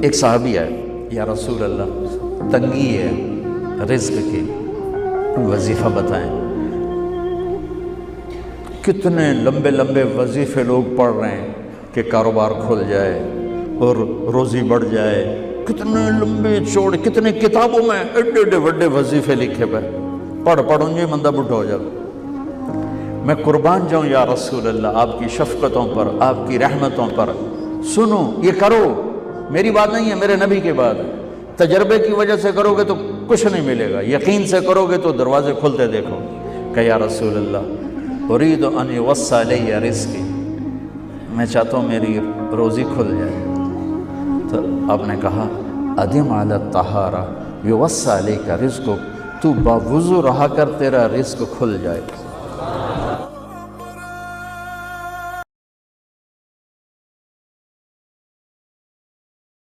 ایک صحابی ہے، یا رسول اللہ تنگی ہے رزق کی، وظیفہ بتائیں۔ کتنے لمبے لمبے وظیفے لوگ پڑھ رہے ہیں کہ کاروبار کھل جائے اور روزی بڑھ جائے، کتنے لمبے چوڑے، کتنے کتابوں میں ایڈے ایڈے بڑے وظیفے لکھے پہ، پڑھوں گے بندہ بڈھا ہو جائے۔ میں قربان جاؤں یا رسول اللہ آپ کی شفقتوں پر، آپ کی رحمتوں پر، سنو یہ کرو، میری بات نہیں ہے، میرے نبی کی بات ہے۔ تجربے کی وجہ سے کرو گے تو کچھ نہیں ملے گا، یقین سے کرو گے تو دروازے کھلتے دیکھو۔ کہ یا رسول اللہ ارید ان یوسع علی رزقی، میں چاہتا ہوں میری روزی کھل جائے۔ تو آپ نے کہا ادم علی الطہارہ یوسع علیک رزقک، تو باوضو رہا کر تیرا رزق کھل جائے۔